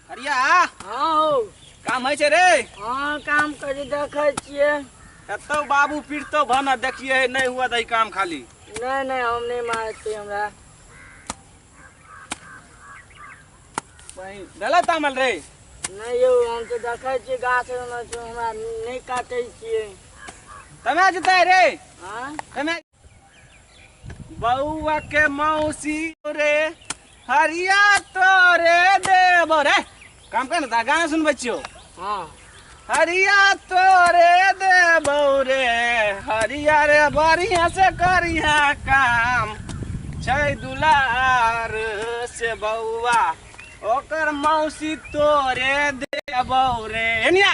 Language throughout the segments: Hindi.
अरिया हाँ काम है रे। हाँ काम करी देखे छिए। एतो बाबू पीटतो भना देखिए नहीं हुआ दई काम खाली। नहीं नहीं हम नहीं मारते हमरा। वही दला तामल रे। नहीं यो हम तो देखे छिए गाछ में तो हमरा नहीं काटे छिए। तमे जते रे। हां तमे बउआ के मौसी रे हरिया तोरे देव रे। काम कर ना गाना सुन बच्चियो। हां हरिया तोरे देव रे हरिया रे बढ़िया से करिया काम छै दुलार से बउआ ओकर मौसी तोरे देव रे। हेनिया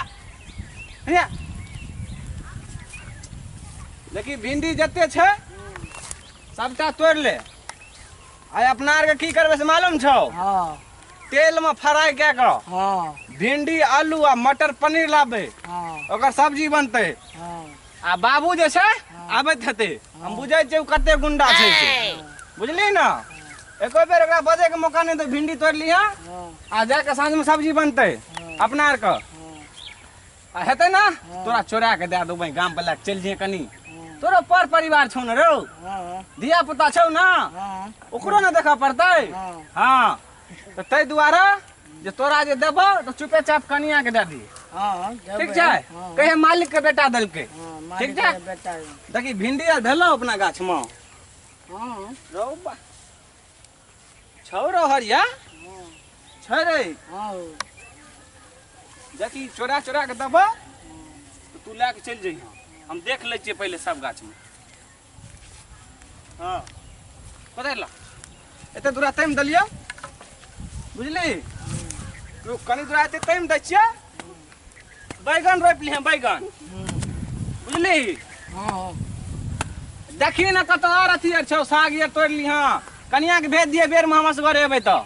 हेनिया देखी भिंडी जते छै सबटा तोड़ ले। आय अपना आर के की करबे से मालूम छौ? हां तेल में फ्राई क्या करो। हां भिंडी आलू आ मटर पनीर लाबे हां ओकर सब्जी बनते। हां आ बाबू जे छै आबैत हेते हम बुझै छै कते गुंडा छै से बुझली ना। एको बेर ओकरा बजे के मौका नहीं तो भिंडी तोड़ लिहा आ जाके साँझ में सब्जी बनते अपना आर के आ हेते ना तोरा चोरा के दे देबै गाम वाला चल जे कनी तोरो पर परिवार छौ न रो धिया पुता छौ ना ओकरो ना देखा पड़तै। हां तो तै दुआरे जे तोरा जे देबो तो चुपे चाप कनिया के दे दी। हां ठीक छै कहे मालिक के बेटा देलके। ठीक छै बेटा देखी भिंडी आर भेलो अपना गाछ में। हां रौ बा छौ रो हरिया छै रे। हां देखी चोरा चोरा के देबो तो तू ला के चल जइहा हम देख ले छिए पहले सब गाछ में। हां कतै ला एते दूरा तैम दलियो बुझली तू कनी दूरा एते तैम दै छिए बैगन रोप लिहे बैगन बुझली। हां देखी ना कतो और अथी आर छौ साग आर तोड़ लिहा कनिया के भेज दिए बेर में हम असगर एबै तो।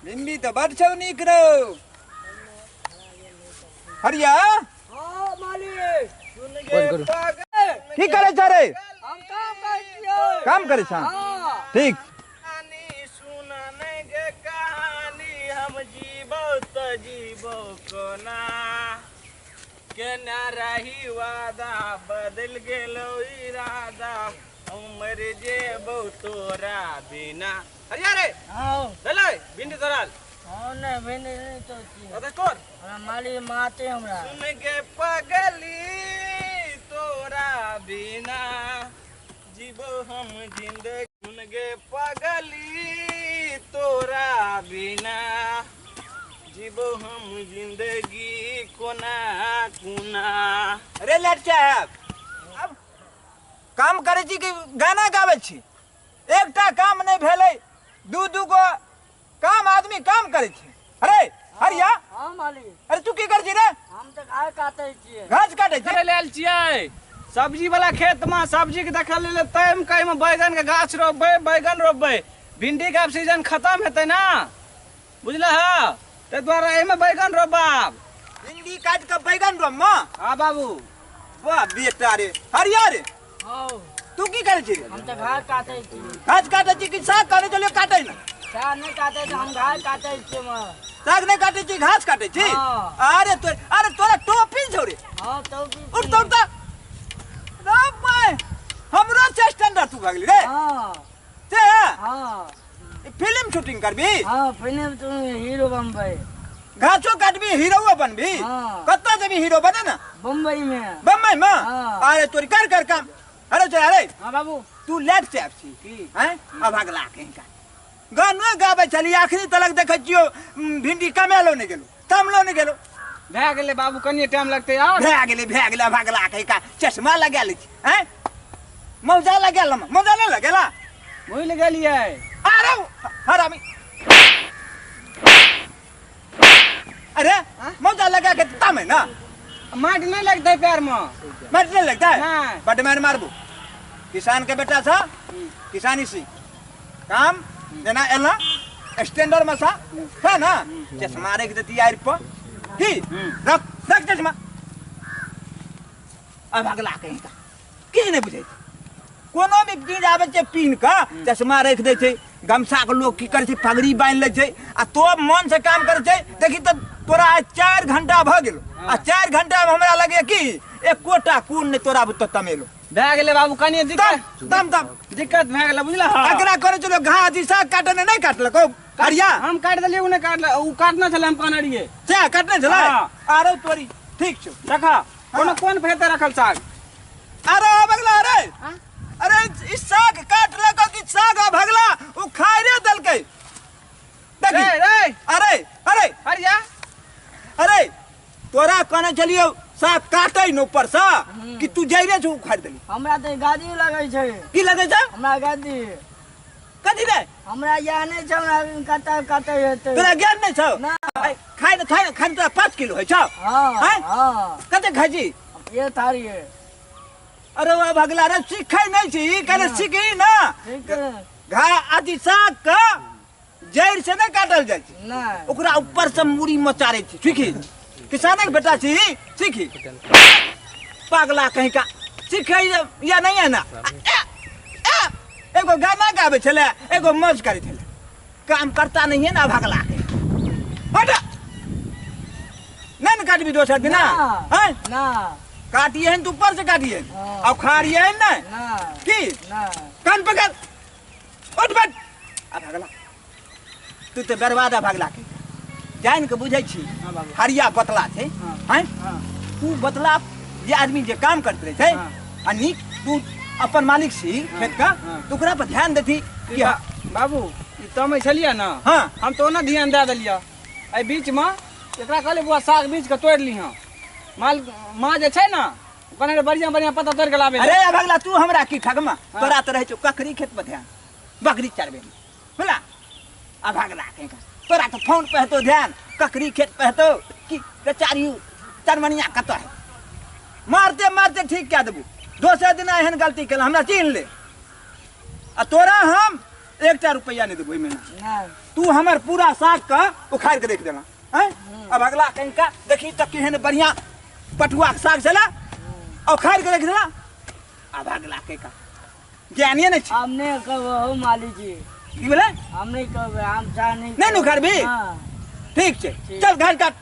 भिंडी तो बड़ छौ नीक रो हरिया। हां मालिक सुन गे पागल की करे छ रे? हम काम कर छिए। काम करे छ? हां ठीक कहानी सुना नहीं गे कहानी हम जीवो तो जीवो कोना केना रही वादा बदल गेलो इरादा उमर जेबो तोरा बिना। हरिया रे हां चले भिंडी तोराल हां नहीं मैंने नहीं तो छिए। अबे तोर हमरा मालिक मारते हमरा। सुन गे पगली तोरा बिना जीवो हम जिंदगी सुन गे पगली तोरा बिना जीवो हम जिंदगी कोना कोना। अरे लट साहब अब काम करे छी कि गाना गावे छी? एकटा काम नहीं भेले दू दू गो काम आदमी काम करे छी। अरे हरिया हां मालिक अरे तू की कर छी रे? हम तो घास काटे छिए। घास काटे छी? करे लेल छियै सब्जी वाला खेत में सब्जी के देखा ले टाइम कहीं में बैगन के गाछ रोपबे बैगन रोपबे भिंडी का सीजन खत्म हेतै ना बुझला है ते द्वारा एमे बैगन रोपब। भिंडी काट के बैगन रो मां। हां बाबू वाह बेटा रे हरिया रे हां तू की करे छी रे? हम तो घास काटे छिए। घास काटे छी कि साग काटे चलियो काटे ना? साग नहीं काटे तो हम घास काटे छिए म। साग नहीं काटे छी घास काटे छी? हाँ। अरे तोरा टोपी छौ रे। हां तो भी उठ तो रे भाई हमरो स्टैंडर्ड तू भागली रे। हां ते हां फिल्म शूटिंग करबी? हां फिल्म तुम हीरो बम्बई घासो काटबी हीरो बनबी? हाँ। कत्ता जबी हीरो बने ना? बम्बई में। बम्बई में? हाँ। अरे तोरी कर काम। अरे चल अरे हां बाबू तू लेट से छी की हैं? अब भागला कहीं का गानो गावे चली आखिरी तलक देखे छियो भिंडी कमेलो नहीं गेलो तमलो नहीं गेलो भए गेलै बाबू कनिए टाइम लगतै यार। भए गेले भागला कहीं का चश्मा लगा ले छी हैं? मौजा लगेल मौजा नहीं लगेला? भूल गेलियै। अरे हरामी अरे मौजा लगा के तम है ना माटि नहीं लगतै पैर में। मर नहीं लगता है? नहीं। बट मार मारबू किसान के बेटा था किसानी सी काम देना एला स्टैंडर्ड में सा है ना चश्मा रख देती यार पर की रख रख चश्मा अब अगला कहीं का के नहीं बुझे कोनो भी चीज आवे छे पीन का चश्मा रख दे छे गमछा के लोग की करे छै पगड़ी बांध ले छै आ तो मन से काम करे छै देखी त तोरा आज 4 घंटा भ गेल आ 4 घंटा में हमरा लगे कि एक कोटा कून ने तोरा बुत तमेलो भए गेलै बाबू कनी दिक्कत दम दिक्कत भए गेलै बुझला एकरा करे चलो घास जी साग काटने नहीं काटलको हरिया हम काट देलियै उ नहीं काटल उ काटना छले हम कहने रहियै से काटने छले हाँ। अरे तोरी ठीक छौ देखा कोनो कोन फेते रखल साग अरे भगला अरे ई साग काट लको कि साग भगला उ खाय रे दलकै देखी रे रे अरे अरे हरिया अरे तोरा कहने चलियो साग काटै न ऊपर से कि तू जइरे छु उखाड़ देली हमरा त गादी लगै छै की लगे छै हमरा गादी कथी रे हमरा ज्ञान नै छै हमरा कतै हेतै तोरा ज्ञान नहीं छौ ना खाय न खान तोरा 5 किलो है छौ हां हैं? हां कते खाइ छी ये थारी है अरे वाह भगला रे सीखै नहीं छी कने सीखी ना ठीक है घा आदि साग का जड़ से नहीं काटल जाय छै ना ओकरा ऊपर से मूड़ी मचारे छी सीखी किसानक बेटा छी सीखी पागला कहीं का सीखै या नहीं है ना एगो गाना गावे छले एगो मौज करे छले काम करता नहीं है ना भगला के हट नहीं न काटबी दोसर दिन ना हैं ना काटिए हैं तो ऊपर से काटिए हाँ। और खाड़िए हैं ना ना की ना कान पकड़ उठ बैठ आ भगला तू तो बर्बादा भगला के जान के बुझै छी हां बाबू हरिया बतला छै हाँ। हैं हां तू बतला जे आदमी जे काम करत रहे छै हाँ। आ नीक तू अपन मालिक छी खेत का हाँ। तो ओकरा पर ध्यान देती कि बाबू ई तमै छलियै ना हाँ हम तो ना ध्यान दे देलियै एहि बीच में एकरा कहले बुआ साग बीज के तोड़ ली हां माल माँ जे छै ना कने बढ़िया बढ़िया पत्ता तोड़ के लाबे अरे भगला तू हमरा की ठगमा तोरा तो रहे छौ ककरी खेत पर ध्यान बकरी चरबे होला आ भगला के तोरा तो फोन पे हेतो ध्यान ककरी खेत पे हेतो कि बेचारी चरमनिया कत है मारते मारते ठीक क्या देबू दोसर दिन एहन गलती केला हमरा चीन ले आ तोरा हम 1 रुपया नहीं देबू महीना ना तू हमर पूरा साग का उखाड़ के देख देना हैं अब अगला कहीं का देखी तक केहन बढ़िया पटुआ के साग चला उखाड़ के देख देना अब अगला के का ज्ञानिए नहीं छी हमने कहबो मालिक जी की बोले हम नहीं कहबे हम चाह नहीं नहीं नु उखाड़बी हां ठीक छे ठीक। चल घाट काट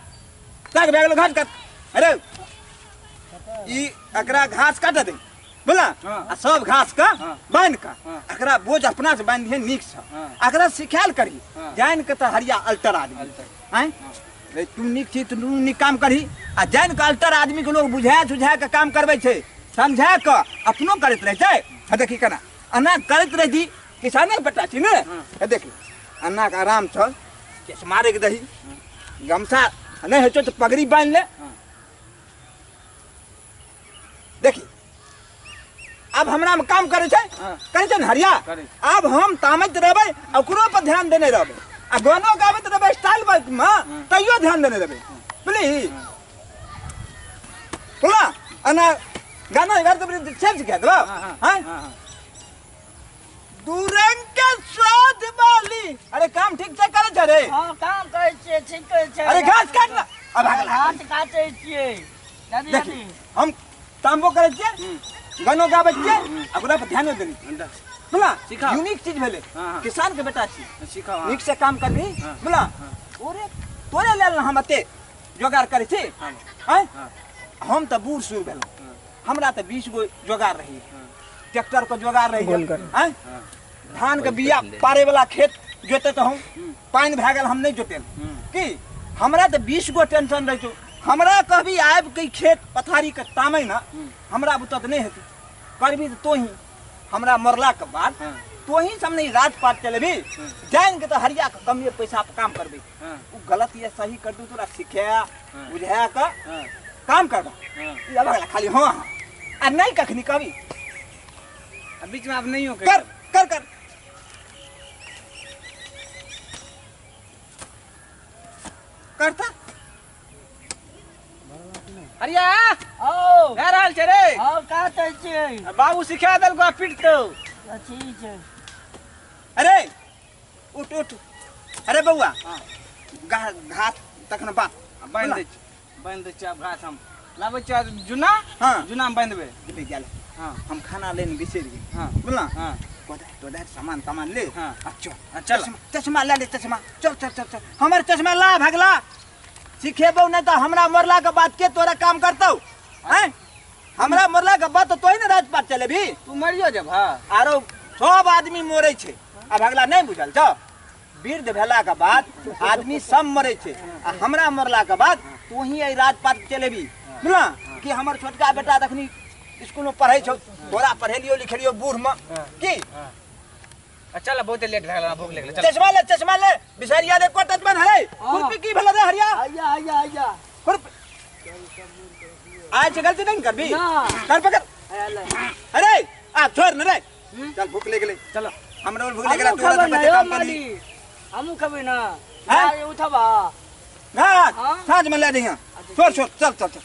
साग बैगलो घाट काट अरे ई एकरा घास काट दे बोला हाँ। आ सब घास का हाँ। बांध का हाँ। एकरा बोझ अपना से बांधिए नीक से हाँ। एकरा सिखाल करी हाँ। जान के त हरिया अल्टर आदमी अल्टर। हैं रे तू नीक छी तू नीक काम करही आ जान के अल्टर आदमी के लोग बुझा सुझा के काम करबै छै समझा के अपनो करैत रहे छै आ देखी केना अन्ना करैत रही दी किसाने के बेटा छी ने आ देखी अन्ना के आराम छ केस मारे के दही गमछा नहीं है तो पगड़ी बांध ले देखी अब हमरा में काम करे छै हाँ। करे छै न हरिया करे। अब हम तामत रहबै ओकरो पर ध्यान देने रहबै आ गानो गाबैत रहबै स्टाइल में तैयो ध्यान देने रहबै बुझली बोला अना गाना घर तो सेम सिखा देबो हैं दूरंग के स्वाद वाली अरे काम ठीक से करे छै रे हां काम करै छियै ठीक करै छै अरे घास काट ना अब घास काटै छियै दादी देखी दादी हम तांबो करे छियै गानो गाबै छियै ओकरा पर ध्यान देनी बोला सिखाओ। यूनिक चीज भेले हाँ। किसान के बेटा छी सिखाओ नीक से काम करबी हाँ। बोला ओरे तोरे लेल हम एते जोगार करे छी हैं हम त बूढ़ सूढ़ भेलौ हमरा त 20 गो जोगार रही ट्रैक्टर को जोगार रही हैं धान के बिया पारे वाला खेत जोते तो हम पानी भए गेल हम नहीं जोते की हमरा त 20 गो टेंशन रह छौ हमरा कहबी आब के खेत पथारी के तामै ना हमरा बुतत नहीं हेतै करबी त तोही हमरा मरला के बाद तोही सामने राजपाट चलेबी जान के तो हरिया के कम पैसा पे काम करबी उ गलत या सही कर दू तोरा सिखाया बुझाया का काम करबा ई अलग अलग खाली हां आ नहीं कखनी कभी बीच में आप नहीं हो कर कर कर करता हरिया ओ घर हाल छै रे हां काटै छियै बाबू सिखा देल को पिटतो ठीक छै अरे उठ उठ अरे बउआ घाट तखन बा बांध दे छै अब घास हम लाबै छै जुना हाँ जुना में बांधबे गेल हां हम खाना लेने बिसरि गेल हाँ बोला हाँ तो दे सामान सामान ले। हाँ। अच्छा चल चश्मा ले ले चश्मा। चल चल चल चल हमर चश्मा ला भगला सिखेबो नहीं तो हमरा मरला के बाद के तोरा काम करतौ हैं। हमरा मरला के बाद तो तोही ने राजपाट चले भी। तू मरियो जब हाँ आरो सब आदमी मरे छे आ भगला नहीं बुझल छ। वृद्ध भेला के बाद आदमी सब मरे छे आ हमरा मरला के बाद तू ही ए राजपाट चले भी बुझला कि हमर छोटका बेटा दखनी स्कूल में पढ़ै छौ तोरा पढ़ेलियो लिखेलियो बूढ़ में की। चल बहुत लेट लगला भूख लगले चल चश्मा ले बिसरिया दे कोटत बन है खुरपी की भला रे हरिया आइया आइया आइया खुरपी आज गलती नहीं करबी ना। कर पकड़ अरे अरे आ छोड़ न रे चल भूख लगले चलो हमरा भूख लगला हमू तोरा खबे तो ना पते यो काम करली माली हमू खबे ना हाँ? यार उठबा ना हाँ? साँझ में ले दे छोड़ छोड़ चल चल चल